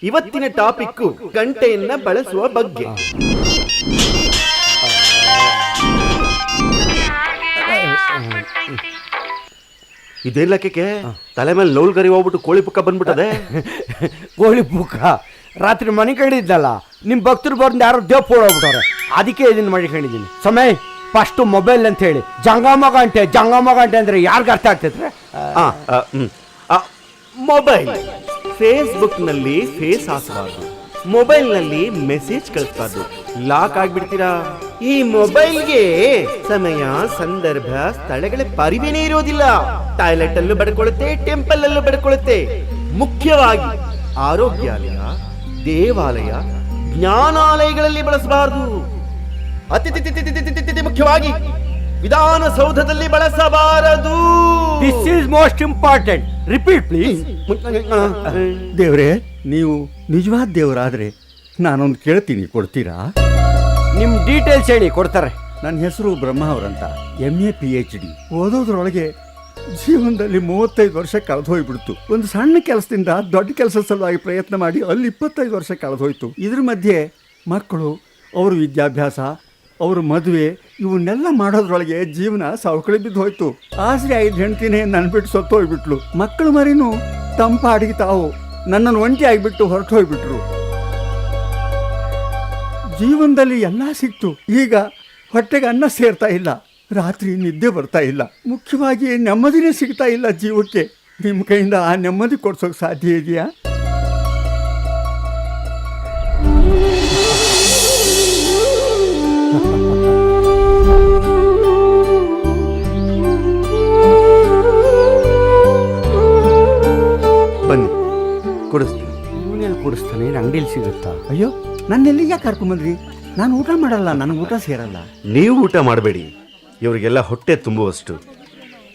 ಇವತ್ತಿನ ಟಾಪಿಕ್ ಗಂಟೆಯನ್ನ ಬಳಸುವ ಬಗ್ಗೆ. ಇದೇ ಲೆಕ್ಕಕ್ಕೆ ತಲೆ ಮೇಲೆ ನೋಲ್ ಗರಿ ಹೋಗ್ಬಿಟ್ಟು ಕೋಳಿ ಪುಕ್ಕ ಬಂದ್ಬಿಟ್ಟದೆ. ಕೋಳಿ ಪುಕ್ಕ ರಾತ್ರಿ ಮನೆ ಕಂಡಿದ್ದಲ್ಲ, ನಿಮ್ಮ ಭಕ್ತರು ಬಂದು ಯಾರೋ ದೇವ್ ಹೋಗ್ಬಿಟ್ಟವ್ರೆ, ಅದಕ್ಕೆ ಇದನ್ನ ಮನೆ ಕಂಡಿದ್ದೀನಿ. ಸಮಯ ಫಸ್ಟ್ ಮೊಬೈಲ್ ಅಂತ ಹೇಳಿ ಜಂಗಮ ಗಂಟೆ ಅಂದ್ರೆ ಯಾರಿಗ ಅರ್ಥ ಆಗ್ತೈತ್ರೆ? ಮೊಬೈಲ್ ಫೇಸ್ಬುಕ್ ನಲ್ಲಿ ಫೇಸ್ ಹಾಕಬಾರ್ದು, ಮೊಬೈಲ್ ನಲ್ಲಿ ಮೆಸೇಜ್ ಕಳಿಸಬಾರ್ದು. ಲಾಕ್ ಆಗ್ಬಿಡ್ತೀರಾ. ಈ ಮೊಬೈಲ್ಗೆ ಸಮಯ, ಸಂದರ್ಭ, ಸ್ಥಳಗಳ ಪರಿವೇನೇ ಇರೋದಿಲ್ಲ. ಟಾಯ್ಲೆಟ್ ಅಲ್ಲೂ ಬಡ್ಕೊಳ್ಳುತ್ತೆ, ಟೆಂಪಲ್ ಅಲ್ಲೂ ಬಡ್ಕೊಳ್ಳುತ್ತೆ. ಮುಖ್ಯವಾಗಿ ಆರೋಗ್ಯಾಲಯ, ದೇವಾಲಯ, ಜ್ಞಾನಾಲಯಗಳಲ್ಲಿ ಬಳಸಬಾರದು. ಅತಿ ಮುಖ್ಯವಾಗಿ ವಿಧಾನಸೌಧದಲ್ಲಿ ಬಳಸಬಾರದು. This is most important. Repeat please. ದೇವ್ರೆ, ನೀವು ನಿಜವಾದ ದೇವರಾದ್ರೆ ನಾನೊಂದು ಕೇಳ್ತೀನಿ, ಕೊಡ್ತೀರಾ? ನಿಮ್ಮ ಡೀಟೇಲ್ಸ್ ಹೇಳಿ, ಕೊಡ್ತಾರೆ. ನನ್ನ ಹೆಸರು ಬ್ರಹ್ಮ ಅವರಂತ, MA PhD. ಓದೋದ್ರೊಳಗೆ ಜೀವನದಲ್ಲಿ 35 ವರ್ಷ ಕಳೆದು ಹೋಗ್ಬಿಡ್ತು. ಒಂದು ಸಣ್ಣ ಕೆಲಸದಿಂದ ದೊಡ್ಡ ಕೆಲಸ ಸಲುವಾಗಿ ಪ್ರಯತ್ನ ಮಾಡಿ ಅಲ್ಲಿ 25 ವರ್ಷ ಕಳೆದು ಹೋಯ್ತು. ಇದ್ರ ಮಧ್ಯೆ ಮಕ್ಕಳು, ಅವ್ರ ವಿದ್ಯಾಭ್ಯಾಸ, ಅವ್ರ ಮದುವೆ, ಇವನ್ನೆಲ್ಲ ಮಾಡೋದ್ರೊಳಗೆ ಜೀವನ ಸವಕಳಿ ಬಿದ್ದು ಹೋಯ್ತು. ಆಸರೆ 5 ಹೆಣ್ತಿನೇ ನನ್ನ ಬಿಟ್ಟು ಸತ್ತು ಹೋಗ್ಬಿಟ್ಲು. ಮಕ್ಕಳು ಮರಿನೂ ತಂಪಾಡಿಗೆ ತಾವು ನನ್ನನ್ನು ಒಂಟಿ ಆಗಿಬಿಟ್ಟು ಹೊರಟು ಹೋಗ್ಬಿಟ್ರು. ಜೀವನದಲ್ಲಿ ಎಲ್ಲ ಸಿಕ್ತು, ಈಗ ಹೊಟ್ಟೆಗೆ ಅನ್ನ ಸೇರ್ತಾ ಇಲ್ಲ, ರಾತ್ರಿ ನಿದ್ದೆ ಬರ್ತಾ ಇಲ್ಲ, ಮುಖ್ಯವಾಗಿ ನೆಮ್ಮದಿನೇ ಸಿಗ್ತಾ ಇಲ್ಲ ಜೀವಕ್ಕೆ. ನಿಮ್ಮ ಕೈಯಿಂದ ಆ ನೆಮ್ಮದಿ ಕೊಡ್ಸೋಕೆ ಸಾಧ್ಯ ಇದೆಯಾ? ಬನ್ನಿ, ಕೊಡಿಸ್ತೀನಿ. ಇವನೇನು ಕೊಡಿಸ್ತಾನೆ? ಅಂಗಡಿಯಲ್ಲಿ ಸಿಗುತ್ತಾ? ಅಯ್ಯೋ, ನನ್ನೆಲ್ಲಿ ಯಾಕೆ ಕರ್ಕೊಂಬಂದ್ರಿ? ನಾನು ಊಟ ಮಾಡಲ್ಲ, ನನಗೆ ಊಟ ಸೇರಲ್ಲ. ನೀವು ಊಟ ಮಾಡಬೇಡಿ, ಇವರಿಗೆಲ್ಲ ಹೊಟ್ಟೆ ತುಂಬುವಷ್ಟು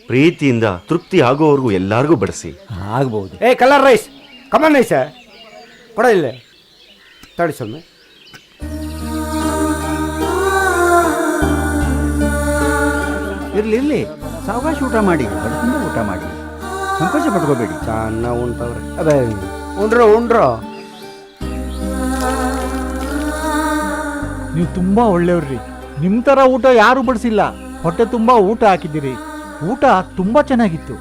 ಪ್ರೀತಿಯಿಂದ ತೃಪ್ತಿ ಆಗೋವರೆಗೂ ಎಲ್ಲಾರ್ಗೂ ಬಡಿಸಿ. ಆಗ್ಬಹುದು. ಕಲರ್ ರೈಸ್, ಕಮನ್ ರೈಸ್ ಕೊಡ ಇಲ್ಲೇ. ತಡಿ ಸೊಮ್ಮೆ. ಇರ್ಲಿ, ಸಾವಕಾಶ ಊಟ ಮಾಡಿ, ಹೊರತಿಂದ ಊಟ ಮಾಡಿ, ಸಂಕೋಚ ಪಟ್ಕೋಬೇಡಿ. ಚೆನ್ನಾಗಿ ಉಂಟವ್ರೆ. ಅದೇ ಉಂಡ್ರೋ. ನೀವು ತುಂಬಾ ಒಳ್ಳೆಯವ್ರಿ. ನಿಮ್ಮ ಥರ ಊಟ ಯಾರು ಬಡಿಸಿಲ್ಲ. ಹೊಟ್ಟೆ ತುಂಬ ಊಟ ಹಾಕಿದ್ದೀರಿ. ಊಟ ತುಂಬ ಚೆನ್ನಾಗಿತ್ತು.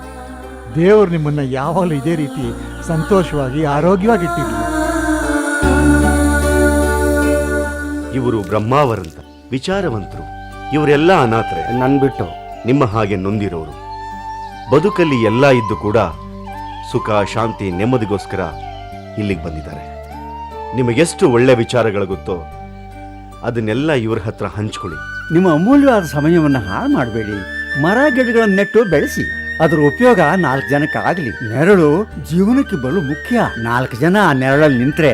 ದೇವರು ನಿಮ್ಮನ್ನು ಯಾವಾಗಲೂ ಇದೇ ರೀತಿ ಸಂತೋಷವಾಗಿ ಆರೋಗ್ಯವಾಗಿಟ್ಟಿರಲಿ. ಇವರು ಬ್ರಹ್ಮಾವರಂತ ವಿಚಾರವಂತರು. ಇವರೆಲ್ಲ ಅನಾಥರೆ, ನನ್ ಬಿಟ್ಟು. ನಿಮ್ಮ ಹಾಗೆ ನೊಂದಿರೋರು. ಬದುಕಲ್ಲಿ ಎಲ್ಲ ಇದ್ದು ಕೂಡ ಸುಖ, ಶಾಂತಿ, ನೆಮ್ಮದಿಗೋಸ್ಕರ ಇಲ್ಲಿಗೆ ಬಂದಿದ್ದಾರೆ. ನಿಮಗೆಷ್ಟು ಒಳ್ಳೆ ವಿಚಾರಗಳು ಗೊತ್ತೋ ಅದನ್ನೆಲ್ಲ ಇವ್ರ ಹತ್ರ ಹಂಚ್ಕೊಳ್ಳಿ. ನಿಮ್ಮ ಅಮೂಲ್ಯವಾದ ಸಮಯವನ್ನು ಹಾಳು ಮಾಡಬೇಡಿ. ಮರ ಗಿಡಗಳನ್ನು ನೆಟ್ಟು ಬೆಳೆಸಿ, ಅದರ ಉಪಯೋಗ 4 ಜನಕ್ಕೆ ಆಗಲಿ. ನೆರಳು ಜೀವನಕ್ಕೆ ಬಲು ಮುಖ್ಯ. 4 ಜನ ಆ ನೆರಳಲ್ಲಿ ನಿಂತ್ರೆ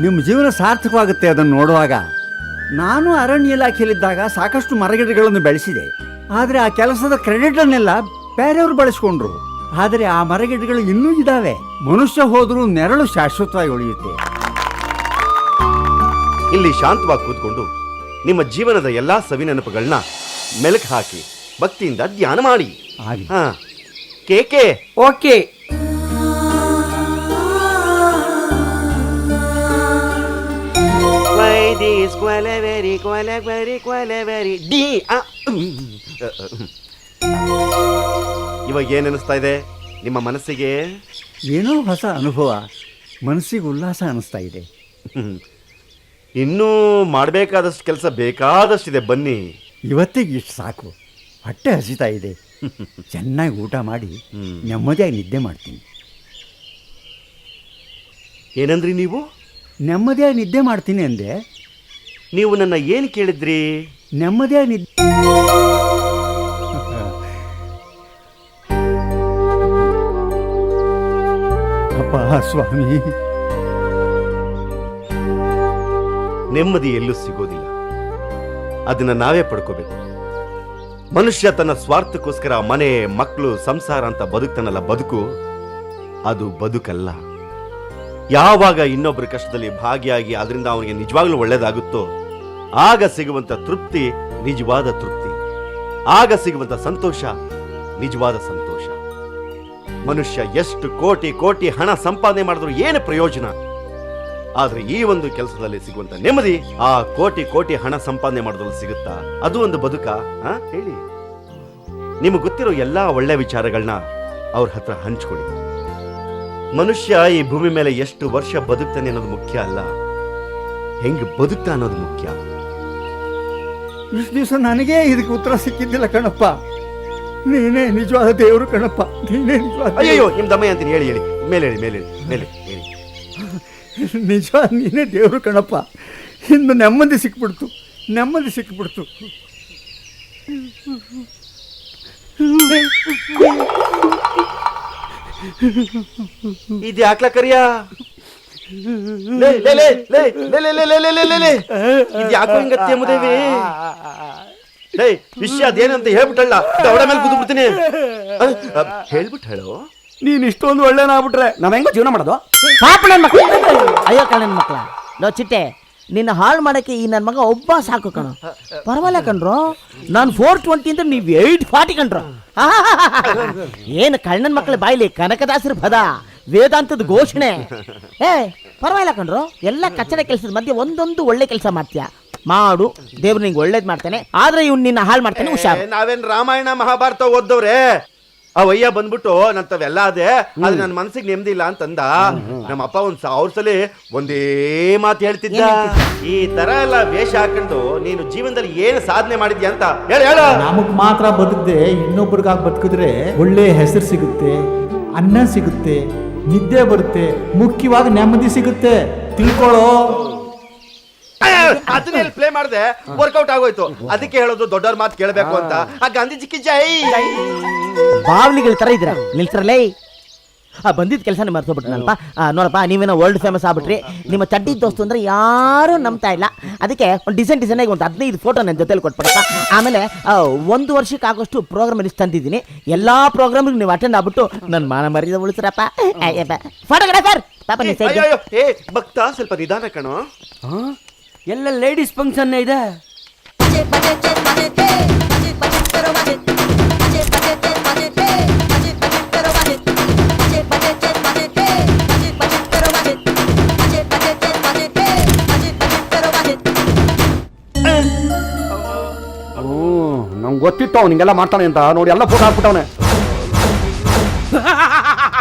ನಿಮ್ಮ ಜೀವನ ಸಾರ್ಥಕವಾಗುತ್ತೆ. ಅದನ್ನು ನೋಡುವಾಗ ನಾನು ಅರಣ್ಯ ಇಲಾಖೆಯಲ್ಲಿದ್ದಾಗ ಸಾಕಷ್ಟು ಮರಗಿಡಗಳನ್ನು ಬೆಳೆಸಿದೆ. ಆದರೆ ಆ ಕೆಲಸದ ಕ್ರೆಡಿಟನ್ನೆಲ್ಲ ಬೇರೆಯವರು ಬಳಸ್ಕೊಂಡ್ರು. ಆದರೆ ಆ ಮರಗಿಡಗಳು ಇನ್ನೂ ಇದ್ದಾವೆ. ಮನುಷ್ಯ ಹೋದ್ರೂ ನೆರಳು ಶಾಶ್ವತವಾಗಿ ಉಳಿಯುತ್ತೆ. ಇಲ್ಲಿ ಶಾಂತವಾಗಿ ಕೂತ್ಕೊಂಡು ನಿಮ್ಮ ಜೀವನದ ಎಲ್ಲಾ ಸವಿನೆನಪುಗಳನ್ನ ಮೆಲುಕು ಹಾಕಿ ಭಕ್ತಿಯಿಂದ ಧ್ಯಾನ ಮಾಡಿ. ಕೇಕೆ ಓಕೆ. ಇವಾಗ ಏನ್ ಅನಿಸ್ತಾ ಇದೆ ನಿಮ್ಮ ಮನಸ್ಸಿಗೆ? ಏನೋ ಹೊಸ ಅನುಭವ, ಮನಸ್ಸಿಗೆ ಉಲ್ಲಾಸ ಅನಿಸ್ತಾ ಇದೆ. ಇನ್ನೂ ಮಾಡಬೇಕಾದಷ್ಟು ಕೆಲಸ ಬೇಕಾದಷ್ಟಿದೆ. ಬನ್ನಿ, ಇವತ್ತಿಗೆ ಇಷ್ಟು ಸಾಕು. ಹೊಟ್ಟೆ ಹಸಿತಾ ಇದೆ. ಚೆನ್ನಾಗಿ ಊಟ ಮಾಡಿ ನೆಮ್ಮದಿಯಾಗಿ ನಿದ್ದೆ ಮಾಡ್ತೀನಿ. ಏನಂದ್ರಿ ನೀವು? ನೆಮ್ಮದಿಯಾಗಿ ನಿದ್ದೆ ಮಾಡ್ತೀನಿ ಅಂದೆ. ನೀವು ನನ್ನ ಏನು ಕೇಳಿದ್ರಿ? ನೆಮ್ಮದಿಯಾಗಿ ನಿದ್ದೆ. ಅಪ್ಪ ಸ್ವಾಮಿ, ನೆಮ್ಮದಿ ಎಲ್ಲೂ ಸಿಗೋದಿಲ್ಲ, ಅದನ್ನ ನಾವೇ ಪಡ್ಕೋಬೇಕು. ಮನುಷ್ಯ ತನ್ನ ಸ್ವಾರ್ಥಕ್ಕೋಸ್ಕರ ಮನೆ, ಮಕ್ಕಳು, ಸಂಸಾರ ಅಂತ ಬದುಕ್ತಾನಲ್ಲ, ಬದುಕು ಅದು ಬದುಕಲ್ಲ. ಯಾವಾಗ ಇನ್ನೊಬ್ಬರ ಕಷ್ಟದಲ್ಲಿ ಭಾಗಿಯಾಗಿ ಅದರಿಂದ ಅವನಿಗೆ ನಿಜವಾಗ್ಲೂ ಒಳ್ಳೇದಾಗುತ್ತೋ ಆಗ ಸಿಗುವಂತ ತೃಪ್ತಿ ನಿಜವಾದ ತೃಪ್ತಿ, ಆಗ ಸಿಗುವಂತ ಸಂತೋಷ ನಿಜವಾದ ಸಂತೋಷ. ಮನುಷ್ಯ ಎಷ್ಟು ಕೋಟಿ ಕೋಟಿ ಹಣ ಸಂಪಾದನೆ ಮಾಡಿದ್ರು ಏನು ಪ್ರಯೋಜನ? ಆದ್ರೆ ಈ ಒಂದು ಕೆಲಸದಲ್ಲಿ ಸಿಗುವಂತ ನೆಮ್ಮದಿ ಆ ಕೋಟಿ ಕೋಟಿ ಹಣ ಸಂಪಾದನೆ ಮಾಡೋದ್ರಲ್ಲಿ ಸಿಗುತ್ತಾ? ಅದು ಒಂದು ಬದುಕ? ಹೇಳಿ. ನಿಮಗೆ ಗೊತ್ತಿರೋ ಎಲ್ಲಾ ಒಳ್ಳೆ ವಿಚಾರಗಳನ್ನ ಅವ್ರ ಹತ್ರ ಹಂಚ್ಕೊಳ್ಳಿ. ಮನುಷ್ಯ ಈ ಭೂಮಿ ಮೇಲೆ ಎಷ್ಟು ವರ್ಷ ಬದುಕ್ತಾನೆ ಅನ್ನೋದು ಮುಖ್ಯ ಅಲ್ಲ, ಹೆಂಗ್ ಬದುಕ್ತಾ ಅನ್ನೋದು ಮುಖ್ಯ. ಇಷ್ಟು ದಿವಸ ನನಗೇ ಇದಕ್ಕೆ ಉತ್ತರ ಸಿಕ್ಕಿದ್ದಿಲ್ಲ ಕಣಪ್ಪ. ನೀನೇ ನಿಜವಾದ ದೇವರು ಕಣಪ್ಪ, ನೀನೇ ನಿಜವಾದ. ಅಯ್ಯೋ, ನಿಮ್ ದಮ್ಮಯ್ಯ ಅಂತೀನಿ. ಹೇಳಿ ಹೇಳಿ, ಮೇಲೆ ಹೇಳಿ, ಮೇಲೆ ಹೇಳಿ, ಮೇಲೆ ಹೇಳಿ. ನಿಜವಾದ ನೀನೇ ದೇವರು ಕಣಪ್ಪ. ಇನ್ನು ನೆಮ್ಮದಿ ಸಿಕ್ಬಿಡ್ತು, ನೆಮ್ಮದಿ ಸಿಕ್ಬಿಡ್ತು. ಇದು ಯಾಕ್ಲ ಕರಿಯ? ಇದು ಯಾಕೋ ಹಿಂಗತ್ತೆ ಮುದೇವಿ? ವಿಷಯ ಅದೇನಂತ ಹೇಳ್ಬಿಟ್ಟಲ್ಲ, ದವಡ ಮೇಲೆ ಕೂತು ಬಿಡ್ತೀನಿ. ಹೇಳ್ಬಿಟ್ಟು ಹೇಳು. ನೀನ್ ಇಷ್ಟೊಂದು ಒಳ್ಳೆನಾಗ್ಬಿಟ್ರೆ ನಾವ್ ಹೆಂಗ ಜೀವನ ಮಾಡೋದು? ಪಾಪ ನನ್ನ ಮಕ್ಳು, ಅಯ್ಯೋ ಕಣ ನನ್ನ ಮಕ್ಳ. ಲೋ ಚಿಟ್ಟೆ, ನಿನ್ನ ಹಾಳು ಮಾಡಕ್ಕೆ ಈ ನನ್ನ ಮಗ ಒಬ್ಬ ಸಾಕು ಕಣ. ಪರವಾಗಿಲ್ಲ ಕಣ್ರು, ನಾನು 420 ಅಂದ್ರೆ ನೀವು 840 ಕಣ್ರು. ಏನು ಕಳ್ಳನ ಮಕ್ಕಳ ಬಾಯಿಲಿ ಕನಕದಾಸರ ಪದ, ವೇದಾಂತದ ಘೋಷಣೆ. ಪರವಾಗಿಲ್ಲ ಕಣ್ರು, ಎಲ್ಲ ಕಚ್ಚಡ ಕೆಲಸದ ಮಧ್ಯೆ ಒಂದೊಂದು ಒಳ್ಳೆ ಕೆಲಸ ಮಾಡ್ತೀಯ. ಮಾಡು, ದೇವ್ರು ನಿಂಗೆ ಒಳ್ಳೇದ್ ಮಾಡ್ತಾನೆ. ಆದ್ರೆ ಇವ್ನು ನಿನ್ನ ಹಾಳು ಮಾಡ್ತಾನೆ, ಹುಷಾರು. ನಾವೇನ್ ರಾಮಾಯಣ ಮಹಾಭಾರತ ಓದ್ದವ್ರೆ? ಆ ವಯ್ಯ ಬಂದ್ಬಿಟ್ಟು ನಂತವೆಲ್ಲ ಅದೇ, ಆದ್ರೆ ನನ್ನ ಮನ್ಸಿಗೆ ನೆಮ್ಮದಿ ಇಲ್ಲ ಅಂತಂದ. ನಮ್ಮ ಅಪ್ಪ 1000 ಸಲ ಒಂದೇ ಮಾತು ಹೇಳ್ತಿದ್ದ, ಈ ತರ ಎಲ್ಲ ವೇಷ ಹಾಕೊಂಡು ನೀನು ಜೀವನದಲ್ಲಿ ಏನು ಸಾಧನೆ ಮಾಡಿದ್ಯಾ ಅಂತ ಹೇಳು. ನಮಗ್ ಮಾತ್ರ ಬದುಕದೆ ಇನ್ನೊಬ್ರಿಗಾಗಿ ಬದುಕಿದ್ರೆ ಒಳ್ಳೆ ಹೆಸರು ಸಿಗುತ್ತೆ, ಅನ್ನ ಸಿಗುತ್ತೆ, ನಿದ್ದೆ ಬರುತ್ತೆ, ಮುಖ್ಯವಾಗಿ ನೆಮ್ಮದಿ ಸಿಗುತ್ತೆ. ತಿಳ್ಕೊಳ್ಳೋ. ಅದನ್ನೇ ಪ್ಲೇ ಮಾಡಿದೆ, ವರ್ಕೌಟ್ ಆಗೋಯ್ತು. ಅದಕ್ಕೆ ಹೇಳೋದು ದೊಡ್ಡವ್ರ ಮಾತು ಕೇಳಬೇಕು ಅಂತ. ಆ ಗಾಂಧೀಜಿಗೆ ಜೈ. ಬಾವ್ಲಿಗಳ ತರ ಇದ್ರ ನಿಲ್ತ್ರಲ್ಲೇ. ಬಂದಿದ್ದ ಕೆಲಸ ಮರ್ಸೋಬಿಟ್ನಲ್ಪ. ನೋಡಪ್ಪ, ನೀವೇನೋ ವರ್ಲ್ಡ್ ಫೇಮಸ್ ಆಗ್ಬಿಟ್ರಿ. ನಿಮ್ಮ ಚಡ್ಡಿ ದೋಸ್ತು ಅಂದ್ರೆ ಯಾರು ನಂಬ್ತಾ ಇಲ್ಲ. ಅದಕ್ಕೆ ಒಂದು ಡಿಸೈನ್ ಆಗಿ ಒಂದು 15 ಫೋಟೋ ನನ್ನ ಜೊತೆಲಿ ಕೊಟ್ಬಿಡಪ್ಪ. ಆಮೇಲೆ 1 ವರ್ಷಕ್ಕೆ ಆಗೋಷ್ಟು ಪ್ರೋಗ್ರಾಮ್ ಲಿಸ್ಟ್ ತಂದಿದ್ದೀನಿ. ಎಲ್ಲಾ ಪ್ರೋಗ್ರಾಮ್ಗೆ ನೀವು ಅಟೆಂಡ್ ಆಗ್ಬಿಟ್ಟು ನನ್ನ ಮಾನ ಮರ್ಯಾದೆ ಉಳಿಸ್ರಪ್ಪ. ಫೋಟೋಗ್ರಾಫರ್ ಪಾಪ ಭಕ್ತ, ಸ್ವಲ್ಪ ನಿಧಾನ ಕಣೋ. ಎಲ್ಲ ಲೇಡೀಸ್ ಫಂಕ್ಷನ್ ಇದೆ. ನಮ್ಗೆ ಗೊತ್ತಿತ್ತು ಅವ್ನು ಹಿಂಗೆಲ್ಲ ಮಾಡ್ತಾನೆ ಅಂತ. ನೋಡಿ, ಎಲ್ಲ ಫೋಟೋ ಹಾಕ್ಬಿಟ್ಟವನೆ.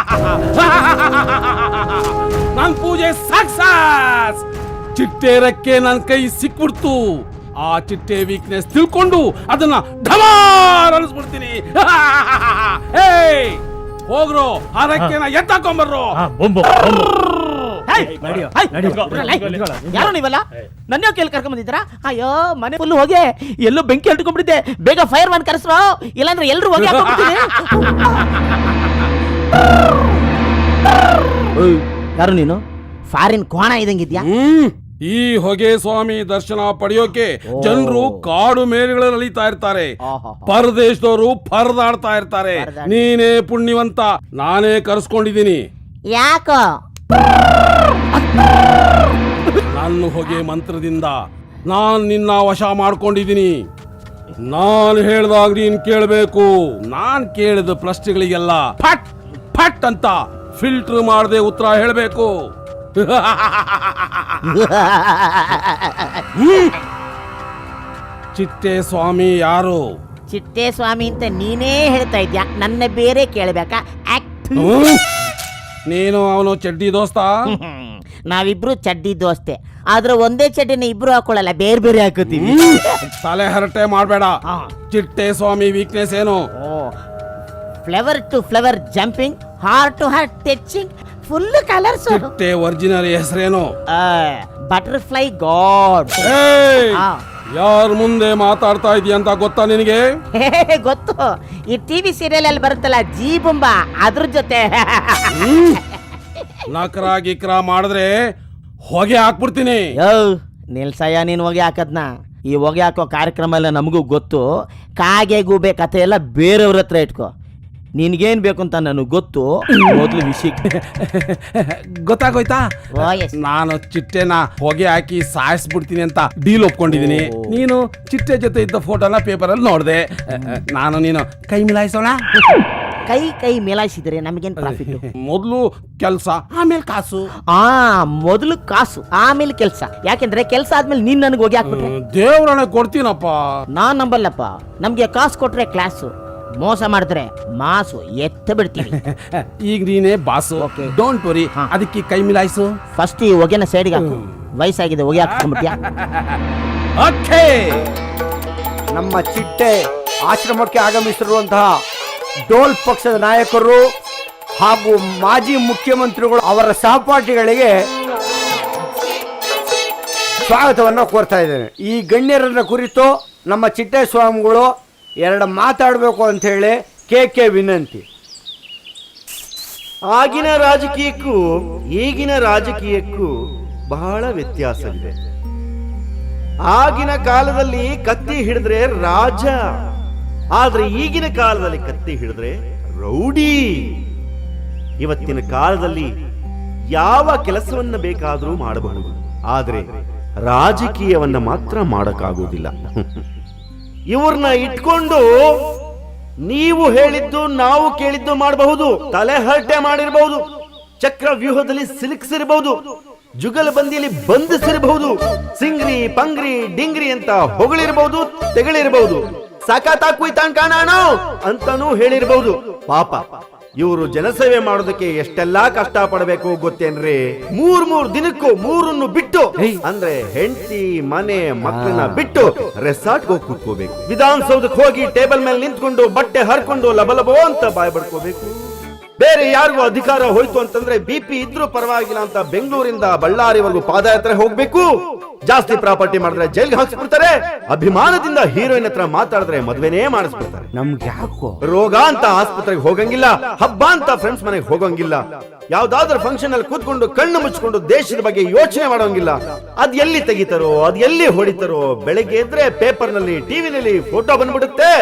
ನನ್ ಪೂಜೆ ಸಕ್ಸಸ್. ಚಿಟ್ಟೆ ರೆಕ್ಕೆ ನನ್ ಕೈ ಸಿಕ್ಬಿಡ್ತು. ಆ ಚಿಟ್ಟೆ ವೀಕ್ನೆಸ್ ತಿಳ್ಕೊಂಡು ಅದನ್ನ ಢಮಾರ್ ಅನಿಸ್ಬಿಡ್ತೀನಿ. ಹೋಗ್ರು, ಆ ರೆಕ್ಕೆನ ಎತ್ತಾಕೊಂಬರ್ರು. ಯಾರು ನೀವಲ್ಲ? ನನ್ನ ಕೇಳಿ ಕರ್ಕೊಂಡ್ ಬಂದಿದ್ದೀರಾ? ಅಯ್ಯೋ, ಮನೆ ಫುಲ್ ಹೋಗಿ ಎಲ್ಲೋ ಬೆಂಕಿ ಅಂಟ್ಕೊಂಡ್ಬಿಟ್ಟಿದ್ದೆ. ಬೇಗ ಫೈರ್ ಮ್ಯಾನ್ ಕರೆಸ್ರು, ಇಲ್ಲಾಂದ್ರೆ ಎಲ್ರು ಹೋಗಿ ಹಾಕೊಂಡ್ಬಿಡ್ತೀನಿ. ಯಾರು ನೀನು? ಫಾರಿನ್ ಕೋಣ ಇದಂಗಿದ್ಯಾ? ಈ ಹೊಗೆ ಸ್ವಾಮಿ ದರ್ಶನ ಪಡೆಯೋಕೆ ಜನರು ಕಾಡು ಮೇಲೆಗಳಲ್ಲಿ ಅಲಿತಾ ಇರ್ತಾರೆ. ಪರದೇಶದವರು ಪರದಾಡ್ತಾ ಇರ್ತಾರೆ. ನೀನೇ ಪುಣ್ಯವಂತ, ನಾನೇ ಕರ್ಸ್ಕೊಂಡಿದ್ದೀನಿ. ಯಾಕೋ? ನನ್ನ ಹೊಗೆ ಮಂತ್ರದಿಂದ ನಾನ್ ನಿನ್ನ ವಶ ಮಾಡ್ಕೊಂಡಿದ್ದೀನಿ. ನಾನ್ ಹೇಳ್ದಾಗ ನೀನ್ ಕೇಳಬೇಕು. ನಾನ್ ಕೇಳಿದ ಪ್ರಶ್ನೆಗಳಿಗೆಲ್ಲ ಫಟ್ ಫಟ್ ಅಂತ ಫಿಲ್ಟರ್ ಮಾಡದೆ ಉತ್ತರ ಹೇಳಬೇಕು. ಚಿಟ್ಟೆ ಸ್ವಾಮಿ ಯಾರು? ಚಿಟ್ಟೆ ಸ್ವಾಮಿ ಅಂತ ನೀನೇ ಹೇಳ್ತಾ ಇದ್ಯಾ, ನನ್ನ ಬೇರೆ ಕೇಳಬೇಕಾ? ನೀನು ಅವನು ಚಡ್ಡಿ ದೋಸ್ತ? ನಾವಿಬ್ರು ಚಡ್ಡಿ ದೋಸ್ತೆ, ಆದ್ರೆ ಒಂದೇ ಚಡ್ಡಿನ ಇಬ್ರು ಹಾಕೊಳ್ಳಲ್ಲ, ಬೇರೆ ಬೇರೆ ಹಾಕೋತೀವಿ. ತಲೆ ಹರಟೆ ಮಾಡಬೇಡ. ಚಿಟ್ಟೆ ಸ್ವಾಮಿ ವೀಕ್ನೆಸ್ ಏನು? Flavour to flavour jumping, heart to heart touching, full colours. ಚಿಟ್ಟೆ ಒರಿಜಿನಲ್ ಹೆಸರೇನು? Butterfly god. ಯಾರ ಮುಂದೆ ಮಾತಾಡ್ತಾ ಇದೀಯ ಅಂತ ಗೊತ್ತಾ ನಿನಗೆ? ಗೊತ್ತು, ಈ ಟಿವಿ ಸೀರಿಯಲ್ ಅಲ್ಲಿ ಬರುತ್ತಲ್ಲ ಜೀ ಬೊಂಬ, ಅದ್ರ ಜೊತೆ. ನಕರ ಗಿಕ್ರ ಮಾಡಿದ್ರೆ ಹೊಗೆ ಹಾಕ್ಬಿಡ್ತೀನಿ. ನಿಲ್ಸಯ್ಯ ನೀನ್ ಹೊಗೆ ಹಾಕದ್ನ. ಈ ಹೊಗೆ ಹಾಕೋ ಕಾರ್ಯಕ್ರಮ ಎಲ್ಲ ನಮಗೂ ಗೊತ್ತು. ಕಾಗೆ ಗೂಬೆ ಕಥೆ ಎಲ್ಲ ಬೇರೆಯವ್ರ ಹತ್ರ ಇಟ್ಕೋ. ನಿನ್ಗೇನ್ ಬೇಕು ಅಂತ ನನಗೆ ಗೊತ್ತು. ಮೊದ್ಲು ವಿಷಯಕ್ಕೆ ಗೊತ್ತಾಗೋಯ್ತಾ? ನಾನು ಚಿಟ್ಟೆನ ಹೊಗೆ ಹಾಕಿ ಸಾಯಿಸ್ಬಿಡ್ತೀನಿ ಅಂತ ಡೀಲ್ ಒಪ್ಕೊಂಡಿದೀನಿ. ನೀನು ಚಿಟ್ಟೆ ಜೊತೆ ಇದ್ದ ಫೋಟೋನ ಪೇಪರ್ ಅಲ್ಲಿ ನೋಡ್ದೆ. ನಾನು ನೀನು ಕೈ ಮಿಲಾಯಿಸೋಣ. ಕೈ ಮೇಲಾಯಿಸಿದ್ರೆ ನಮಗೇನ್ ಪ್ರಾಫಿಟ್? ಮೊದಲು ಕೆಲಸ ಆಮೇಲೆ ಕಾಸು. ಮೊದಲು ಕಾಸು ಆಮೇಲೆ ಕೆಲಸ. ಯಾಕೆಂದ್ರೆ ಕೆಲಸ ಆದ್ಮೇಲೆ ನೀನ್ ನನಗೆ ಹೋಗಿ ಹಾಕ್ಬಿಟ್ರೆ ದೇವ್ರನ್ನ ಕೊಡ್ತೀನಪ್ಪ. ನಾನ್ ನಂಬಲ್ಲಪ್ಪ. ನಮ್ಗೆ ಕಾಸು ಕೊಟ್ರೆ ಕ್ಲಾಸು, ಮೋಸ ಮಾಡಿದ್ರೆ ಮಾಸು ಎತ್ತ ಬಿಡ್ತೀವಿ. ಈಗ ನೀನೇ ಬಾಸು. Don't worry. ಅದಕ್ಕೆ ಕೈ ಮಿಲಾಯಿಸು. ಫಸ್ಟ್ ಈ ಹೊಗೆನ ಸೈಡ್ಗೆ ಹಾಕು. ವಯಸ್ಸಾಗಿದೆ, ಹೊಗೆ ಹಾಕೊಂಡ್ಬಿಟ್ಯಾ? ಓಕೆ. ನಮ್ಮ ಚಿಟ್ಟೆ ಆಶ್ರಮಕ್ಕೆ ಆಗಮಿಸಿರುವಂತಹ ಡೋಲ್ ಪಕ್ಷದ ನಾಯಕರು ಹಾಗೂ ಮಾಜಿ ಮುಖ್ಯಮಂತ್ರಿಗಳು ಅವರ ಸಹಪಾಠಿಗಳಿಗೆ ಸ್ವಾಗತವನ್ನು ಕೋರ್ತಾ ಇದ್ದೇನೆ. ಈ ಗಣ್ಯರನ್ನ ಕುರಿತು ನಮ್ಮ ಚಿಟ್ಟೆ ಸ್ವಾಮಿಗಳು ಎರಡು ಮಾತಾಡಬೇಕು ಅಂತ ಹೇಳಿ ಕೆ ವಿನಂತಿ. ಆಗಿನ ರಾಜಕೀಯಕ್ಕೂ ಈಗಿನ ರಾಜಕೀಯಕ್ಕೂ ಬಹಳ ವ್ಯತ್ಯಾಸವಿದೆ. ಆಗಿನ ಕಾಲದಲ್ಲಿ ಕತ್ತಿ ಹಿಡಿದ್ರೆ ರಾಜ, ಆದ್ರೆ ಈಗಿನ ಕಾಲದಲ್ಲಿ ಕತ್ತಿ ಹಿಡಿದ್ರೆ ರೌಡಿ. ಇವತ್ತಿನ ಕಾಲದಲ್ಲಿ ಯಾವ ಕೆಲಸವನ್ನ ಬೇಕಾದರೂ ಮಾಡಬಹುದು, ಆದ್ರೆ ರಾಜಕೀಯವನ್ನ ಮಾತ್ರ ಮಾಡಕ್ಕಾಗುವುದಿಲ್ಲ. ಇವ್ರನ್ನ ಇಟ್ಕೊಂಡು ನೀವು ಹೇಳಿದ್ದು ನಾವು ಕೇಳಿದ್ದು ಮಾಡಬಹುದು, ತಲೆಹರಟೆ ಮಾಡಿರಬಹುದು, ಚಕ್ರ ವ್ಯೂಹದಲ್ಲಿ ಸಿಲುಕಿಸಿರಬಹುದು, ಜುಗಲ್ಬಂದಿಯಲ್ಲಿ ಬಂಧಿಸಿರಬಹುದು, ಸಿಂಗ್ರಿ ಪಂಗ್ರಿ ಡಿಂಗ್ರಿ ಅಂತ ಹೊಗಳಿರಬಹುದು, ತೆಗಳಿರಬಹುದು, ಸಖತಾಕುಯ್ತಾನ್ ಕಾಣಾಣ ಅಂತಾನೂ ಹೇಳಿರಬಹುದು. ಪಾಪ ಇವರು ಜನಸೇವೆ ಮಾಡೋದಕ್ಕೆ ಎಷ್ಟೆಲ್ಲಾ ಕಷ್ಟ ಪಡಬೇಕು ಗೊತ್ತೇನ್ರಿ? ಮೂರ್ ದಿನಕ್ಕೂ ಮೂರನ್ನು ಬಿಟ್ಟು, ಅಂದ್ರೆ ಹೆಂಡತಿ ಮನೆ ಮಕ್ಕಳನ್ನ ಬಿಟ್ಟು ರೆಸಾರ್ಟ್ ಹೋಗಿ ಕೂತ್ಕೋಬೇಕು. ವಿಧಾನಸೌಧಕ್ಕೆ ಹೋಗಿ ಟೇಬಲ್ ಮೇಲೆ ನಿಂತ್ಕೊಂಡು ಬಟ್ಟೆ ಹರ್ಕೊಂಡು ಲಬಲಬೋ ಅಂತ ಬಾಯ್ ಬಡ್ಕೋಬೇಕು. ಬೇರೆ ಯಾರಿಗೂ ಅಧಿಕಾರ ಹೋಯ್ತು ಅಂತಂದ್ರೆ BP ಇದ್ರೂ ಪರವಾಗಿಲ್ಲ ಅಂತ ಬೆಂಗಳೂರಿಂದ ಬಳ್ಳಾರಿವರೆಗೂ ಪಾದಯಾತ್ರೆ ಹೋಗ್ಬೇಕು. ಜಾಸ್ತಿ ಪ್ರಾಪರ್ಟಿ ಮಾಡಿದ್ರೆ ಜೈಲ್ಗೆ ಹಾಕ್ಸ್ಬಿಡ್ತಾರೆ. ಅಭಿಮಾನದಿಂದ ಹೀರೋಯಿನ್ ಹತ್ರ ಮಾತಾಡಿದ್ರೆ ಮದ್ವೆನೇ ಮಾಡಿಸ್ಬಿಡ್ತಾರೆ. ನಮ್ಗೆ ಯಾಕೋ ರೋಗ ಅಂತ ಆಸ್ಪತ್ರೆಗೆ ಹೋಗಂಗಿಲ್ಲ, ಹಬ್ಬ ಅಂತ ಫ್ರೆಂಡ್ಸ್ ಮನೆಗೆ ಹೋಗಂಗಿಲ್ಲ, ಯಾವ್ದಾದ್ರೂ ಫಂಕ್ಷನ್ ಅಲ್ಲಿ ಕೂತ್ಕೊಂಡು ಕಣ್ಣು ಮುಚ್ಕೊಂಡು ದೇಶದ ಬಗ್ಗೆ ಯೋಚನೆ ಮಾಡೋಂಗಿಲ್ಲ. ಅದ್ ಎಲ್ಲಿ ತೆಗಿತಾರೋ, ಅದ್ ಎಲ್ಲಿ ಹೊಡಿತಾರೋ, ಬೆಳಗ್ಗೆ ಎದ್ರೆ ಪೇಪರ್ ನಲ್ಲಿ ಟಿವಿನಲ್ಲಿ ಫೋಟೋ ಬಂದ್ಬಿಡುತ್ತೆ.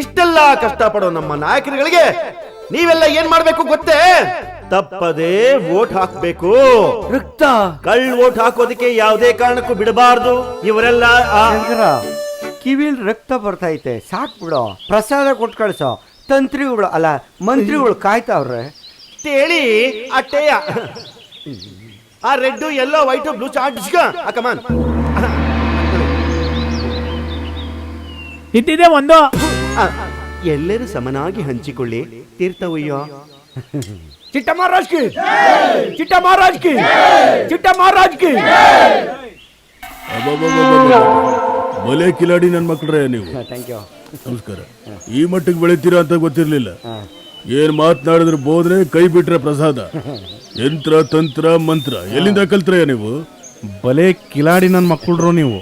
ಇಷ್ಟೆಲ್ಲ ಕಷ್ಟಪಡೋ ನಮ್ಮ ನಾಯಕರುಗಳಿಗೆ ನೀವೆಲ್ಲ ಏನ್ ಮಾಡ್ಬೇಕು ಗೊತ್ತೇ? ತಪ್ಪದೆ ವೋಟ್ ಹಾಕ್ಬೇಕು. ರಕ್ತ ವೋಟ್ ಹಾಕೋದಕ್ಕೆ ಯಾವುದೇ ಕಾರಣಕ್ಕೂ ಬಿಡಬಾರ್ದು. ಇವರೆಲ್ಲ ಕಿವಿಲ್ ರಕ್ತ ಬರ್ತೈತೆ, ಸಾಕ್ ಬಿಡೋ, ಪ್ರಸಾದ ಕೊಟ್ಟು ಕಳ್ಸೋ. ತಂತ್ರಿಗಳು ಅಲ್ಲ ಮಂತ್ರಿಗಳು ಕಾಯ್ತಾವ್ರೆ ಹೇಳಿ ಅಟ್ಟೆಯ ಆ red yellow white blue chart ಕಮಾನ್ ಇದ್ದಿದೆ ಒಂದು. ಎಲ್ಲರೂ ಸಮನಾಗಿ ಹಂಚಿಕೊಳ್ಳಿ. ತೀರ್ಥ ಉಯ್ಯೋ. ಚಿಟ್ಟ ಮಹಾರಾಜ್ ಕಿ, ಚಿಟ್ಟ ಮಹಾರಾಜ್ ಕಿ, ಚಿಟ್ಟ ಮಹಾರಾಜ್ ಕಿ. ಬಲೆ ಕಿಲಾಡಿ ನನ್ನ ಮಕ್ಕಳ್ರೆ ನೀವು. Thank you. ನಮಸ್ಕಾರ. ಈ ಮಟ್ಟಿಗೆ ಬೆಳಿತೀರಾ ಅಂತ ಗೊತ್ತಿರ್ಲಿಲ್ಲ. ಏನ್ ಮಾತನಾಡಿದ್ರೆ ಬೋದ್ರೆ, ಕೈ ಬಿಟ್ರೆ ಪ್ರಸಾದ. ಯಂತ್ರ ತಂತ್ರ ಮಂತ್ರ ಎಲ್ಲಿಂದ ಕಲ್ತ್ರೆ ನೀವು? ಬಲೆ ಕಿಲಾಡಿ ನನ್ನ ಮಕ್ಕಳ್ರು ನೀವು.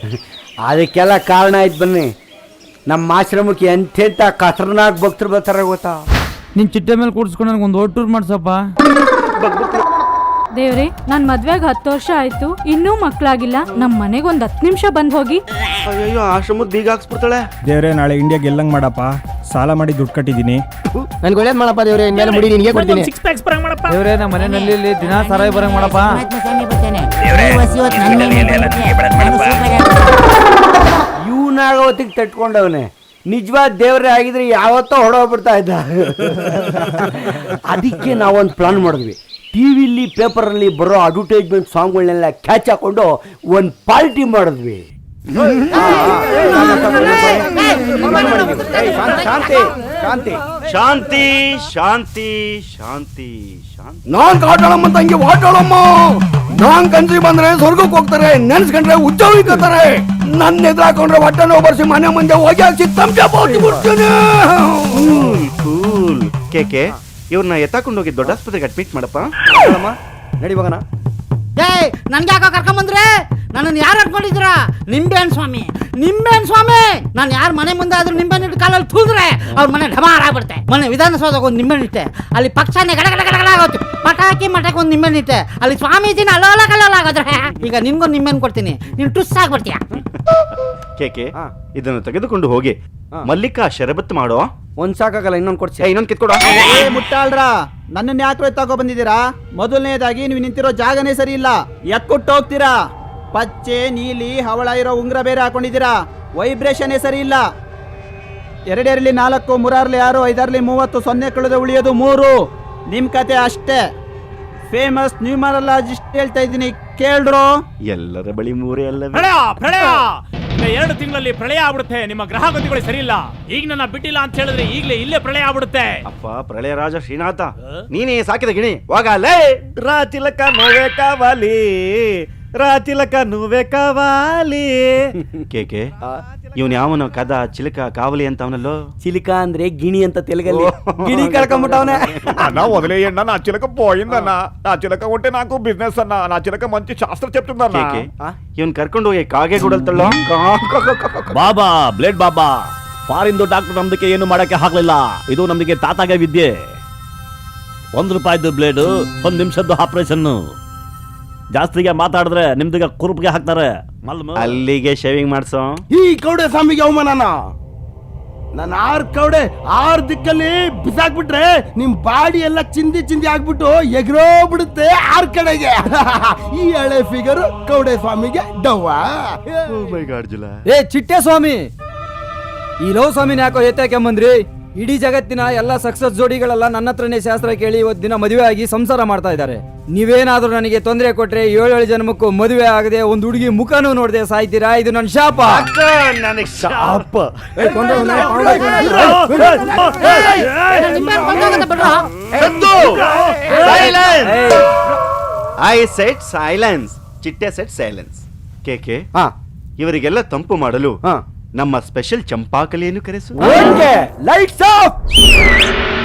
ಅದಕ್ಕೆಲ್ಲ ಕಾರಣ ಆಯ್ತು ಬನ್ನಿ. ನಮ್ಮ ಆಶ್ರಮಕ್ಕೆ ಎಂತೆಂತ ಖತರ್ನಾಕ್ ಭಕ್ತರು ಬರ್ತಾರೆ ಗೊತ್ತಾ? ನಿನ್ ಚಿಟ್ಟೆ ಮೇಲೆ ಕೂಡಿಸ್ಕೊಂಡು ನನಗೊಂದು ಓಟೂರ್ ಮಾಡ್ಸಪ್ಪ. ದೇವ್ರೆ, ನನ್ ಮದ್ವೆಗೆ 10 ವರ್ಷ ಆಯ್ತು, ಇನ್ನೂ ಮಕ್ಳಾಗಿಲ್ಲ. ನಮ್ ಮನೆಗೆ ಒಂದ್ 10 ನಿಮಿಷ ಬಂದ್ ಹೋಗಿ. ಅಯ್ಯೋ ಆಶ್ರಮದ ಬೀಗ ಹಾಕ್ಸ್ಬಿಡ್ತಾಳೆ. ದೇವ್ರೆ, ನಾಳೆ ಇಂಡಿಯಾ ಗೆಲ್ಲಂಗ್ ಮಾಡಪ್ಪ. ಸಾಲ ಮಾಡಿ ದುಡ್ಡು ಕಟ್ಟಿದ್ದೀನಿ. ನನ್ಗೆ ಒಳ್ಳೇದ್ ಮಾಡಪ್ಪ ದೇವ್ರೆ. ಇನ್ಮೇಲೆ ಮುಡಿ ನಿನಗೆ ಕೊಡ್ತೀನಿ. ದೇವ್ರೆ, ನಮ್ಮ ಮನೆಯಲ್ಲಿ ದಿನ ಸಾರಾಯಿ ಬರಂಗ್ ಮಾಡಪ್ಪ. ಇವನಾಗೋತಿಗೆ ತಟ್ಕೊಂಡವನೆ. ನಿಜವಾದ ದೇವ್ರೆ ಆಗಿದ್ರೆ ಯಾವತ್ತೋ ಹೊಡೋಗ್ಬಿಡ್ತಾ ಇದ್ದ. ಅದಕ್ಕೆ ನಾವೊಂದು ಪ್ಲಾನ್ ಮಾಡಿದ್ವಿ. ಟಿವಿಲಿ ಪೇಪರಲ್ಲಿ ಬರೋ ಅಡ್ವರ್ಟೈಸ್ಮೆಂಟ್ ಸಾಂಗ್ಗಳನ್ನೆಲ್ಲ ಕ್ಯಾಚ್ ಹಾಕೊಂಡು ಒಂದು ಪಾರ್ಟಿ ಮಾಡಿದ್ವಿ. ಶಾಂತಿ ಶಾಂತಿ ಶಾಂತಿ ಶಾಂತಿ ಶಾಂತಿ ಶಾಂತಿ. ನಾನ್ ಕಾಟಾಳಮ್ಮ ತಂಗಿ ವಾಟಾಳಮ್ಮ. ನಾನ್ ಕನ್ಸಿ ಬಂದ್ರೆ ಸ್ವರ್ಗಕ್ಕೆ ಹೋಗ್ತಾರೆ, ನೆನ್ಸ್ಕೊಂಡ್ರೆ ಉಚ್ಚವಿಕತಾರೆ. ನನ್ನ ಎದುರು ಹಾಕೊಂಡ್ರೆ ಹೊಟ್ಟೆ ನೋವು ಬರ್ಸಿ ಮನೆ ಮುಂದೆ ಹೋಗಿ ಹಾಕಿ ತಮ್ಮೆ ಬೋಟಿ ಬಿಡ್ತೀನಿ. ಕೂಲ್ ಕೇಕೆ, ಇವ್ರನ್ನ ಎತ್ತಾಕೊಂಡು ಹೋಗಿ ದೊಡ್ಡ ಆಸ್ಪತ್ರೆಗೆ ಅಡ್ಮಿಟ್ ಮಾಡಪ್ಪ. ನಡಿ ಮಗನ. ನನ್ಗೆ ಯಾಕೋ ಕರ್ಕೊಂಬಂದ್ರೆ? ನನ್ನನ್ನು ಯಾರು ಅನ್ಕೊಂಡಿದ್ರ? ನಿಂಬೆಹಣ್ಣು ಸ್ವಾಮಿ, ನಿಂಬೆಹಣ್ಣು ಸ್ವಾಮಿ. ನಾನು ಯಾರು ಮನೆ ಮುಂದೆ ಆದ್ರೂ ನಿಂಬೆಹಣ್ಣು ಇಟ್ಟು ಕಾಲಲ್ಲಿ ತುಳಿದ್ರೆ ಅವ್ರ ಮನೆ ಢಮಾರ್ ಆಗ್ಬಿಡುತ್ತೆ. ಮೊನ್ನೆ ವಿಧಾನಸೌಧಕ್ಕೆ ಒಂದು ನಿಂಬೆಹಣ್ಣು ಇಟ್ಟೆ, ಅಲ್ಲಿ ಪಕ್ಷನೇ ಗಡ ಗಡ ಗಡ ಆಗೋತು. ಪಟಾಕಿ ಮಠಕ್ಕೆ ಒಂದು ನಿಂಬೆಹಣ್ಣು ಇಟ್ಟೆ, ಅಲ್ಲಿ ಸ್ವಾಮೀಜಿನ ಅಲ್ಲೋಲ ಕಲ್ಲೋಲ ಆಗೋದ್ರೆ. ಈಗ ನಿನ್ಗೊಂದು ನಿಂಬೆಹಣ್ಣು ಕೊಡ್ತೀನಿ, ನೀನು ಟುಸ್ ಆಗ್ಬಿಡ್ತೀಯ. ಕೇಕೆ, ಇದನ್ನು ತೆಗೆದುಕೊಂಡು ಹೋಗಿ ಮಲ್ಲಿಕಾ ಶರಬತ್ ಮಾಡೋ. ಒಂದ್ ಸಾಕಾಗಲ್ಲ, ಇನ್ನೊಂದು ಕೊಡ್ಸಿ. ಇನ್ನೊಂದು ಕಿತ್ಕೊಡ. ಮುಟ್ಟಾಳ್ರ, ನನ್ನನ್ನು ಯಾಕೆ ತಗೋ ಬಂದಿದ್ದೀರಾ? ಮೊದಲನೇದಾಗಿ ನೀವು ನಿಂತಿರೋ ಜಾಗನೇ ಸರಿ ಇಲ್ಲ. ಎಕ್ಕುಟ್ಟು ಹೋಗ್ತೀರಾ. ಪಚ್ಚೆ ನೀಲಿ ಹವಳ ಇರೋ ಉಂಗ್ರ ಬೇರೆ ಹಾಕೊಂಡಿದ್ದೀರಾ. ವೈಬ್ರೇಷನ್ ಸರಿ ಇಲ್ಲ. ಎರಡೇರಲಿ 4, ಮೂರಾರ್ಲಿ 6, ಐದಾರ್ಲಿ 30, 0 ಕಳೆದ ಉಳಿಯೋದು 3. ನಿಮ್ ಕತೆ ಅಷ್ಟೇ. ಫೇಮಸ್ ನ್ಯೂಮರಾಲಜಿಸ್ಟ್ ಹೇಳ್ತಾ ಇದ್ದೀನಿ, ಕೇಳ್ರು. ಎಲ್ಲರ ಬಳಿ ಮೂರೇ ಅಲ್ಲವೇ? ಪ್ರಳಯ ಪ್ರಳಯ 2 ತಿಂಗಳಲ್ಲಿ ಪ್ರಳಯ ಆಗ್ಬಿಡುತ್ತೆ. ನಿಮ್ಮ ಗ್ರಹಗತಿಗಳು ಸರಿ ಇಲ್ಲ. ಈಗ ನನ್ನ ಬಿಟ್ಟಿಲ್ಲ ಅಂತ ಹೇಳಿದ್ರೆ ಈಗಲೇ ಇಲ್ಲೇ ಪ್ರಳಯ ಆಗ್ಬಿಡುತ್ತೆ. ಅಪ್ಪ ಪ್ರಳಯ ರಾಜ ಶ್ರೀನಾಥ, ನೀನೇ ಸಾಕಿದ ಗಿಣಿ ಹೋಗಲೇ. ರಾತಿಲಕ ನೋವೇ ಕಾವಾಲಿ, ರಾತಿಲಕ ನೋವೇ ಕಾವಾಲಿ. ಕೇಕೆ ಇವನ್ ಯಾವನ ಕದ ಚಿಲಕ ಕಾವಲಿ ಅಂತ ಅವನಲ್ಲೋ. ಚಿಲಿಕ ಅಂದ್ರೆ ಗಿಣಿ ಅಂತ ತೆಲುಗಲ್ಲಿ. ಗಿಣಿ ಕಳ್ಕೊಂಬಿಟ್ಟವನೇ. అన్న వదిలేయండి నా చిలక పోయిందన్న. నా చిలక ఉంటే నాకు బిజినెస్ అన్న. నా చిలక మంచి శాస్త్రం చెప్తుందన్న. ಕೇಕೆ ಇವನ್ ಕರ್ಕೊಂಡು ಹೋಗಿ ಕಾಗೆ ಗುಡಲ್ತಳ್ಳೋ. ಬಾಬಾ ಬ್ಲೇಡ್ ಬಾಬಾ, ಫಾರಿಂದು ಡಾಕ್ಟರ್ ನಮ್ದಕ್ಕೆ ಏನು ಮಾಡಕ್ಕೆ ಹಾಕ್ಲಿಲ್ಲ. ಇದು ನಮ್ದಿಗೆ ತಾತಾಗೆ ವಿದ್ಯೆ. ₹1 ಬ್ಲೇಡ್, 1 ನಿಮಿಷದ್ದು ಆಪರೇಷನ್. ಜಾಸ್ತಿಗೆ ಮಾತಾಡಿದ್ರೆ ನಿಮ್ದಿಗೆ ಕುರುಪ್ಗೆ ಹಾಕ್ತಾರೆ. ಅಲ್ಲಿಗೆ ಶೇವಿಂಗ್ ಮಾಡ್ಸೋ. ಈ ಕೌಡೆ ಸ್ವಾಮಿಗೆ ಅವಮಾನನ. ನಾನು 6 ಕೌಡೆ 6 ದಿಕ್ಕಲ್ಲಿ ಬಿಸಾಕ್ಬಿಟ್ರೆ ನಿಮ್ ಬಾಡಿ ಎಲ್ಲ ಚಿಂದಿ ಚಿಂದಿ ಆಗ್ಬಿಟ್ಟು ಎಗ್ರೋ ಬಿಡುತ್ತೆ 6 ಕಡೆಗೆ. ಈ ಹಳೆ ಫಿಗರ್ ಕೌಡೆ ಸ್ವಾಮಿಗೆ ಡವ್ವಾ. ಏ ಚಿಟ್ಟೆ ಸ್ವಾಮಿ, ಈ ಲವ್ ಸ್ವಾಮಿನ ಯಾಕೋ ಎತ್ತಾಕೆಂಬಂದ್ರಿ? ಇಡೀ ಜಗತ್ತಿನ ಎಲ್ಲ ಸಕ್ಸಸ್ ಜೋಡಿಗಳೆಲ್ಲ ನನ್ನ ಹತ್ರನೇ ಶಾಸ್ತ್ರ ಕೇಳಿ ಇವತ್ತು ದಿನ ಮದುವೆ ಆಗಿ ಸಂಸಾರ ಮಾಡ್ತಾ ಇದ್ದಾರೆ. ನೀವೇನಾದ್ರೂ ನನಗೆ ತೊಂದರೆ ಕೊಟ್ರೆ 7 ಜನ್ಮಕ್ಕೂ ಮದುವೆ ಆಗದೆ ಒಂದು ಹುಡುಗಿ ಮುಖನೂ ನೋಡದೆ ಸಾಯ್ತೀರಾ. ಇದು ನನ್ನ ಶಾಪ. ನನಗೆ ಶಾಪ. ಐ ಸೆಟ್ ಸೈಲೆನ್ಸ್, ಚಿಟ್ಟೆ ಸೆಟ್ ಸೈಲೆನ್ಸ್. ಕೇಕೆ ಇವರಿಗೆಲ್ಲ ತಂಪು ಮಾಡಲು ನಮ್ಮ ಸ್ಪೆಷಲ್ ಚಂಪಾಕಲಿಯನ್ನು ಕರೆಸು. Lights of.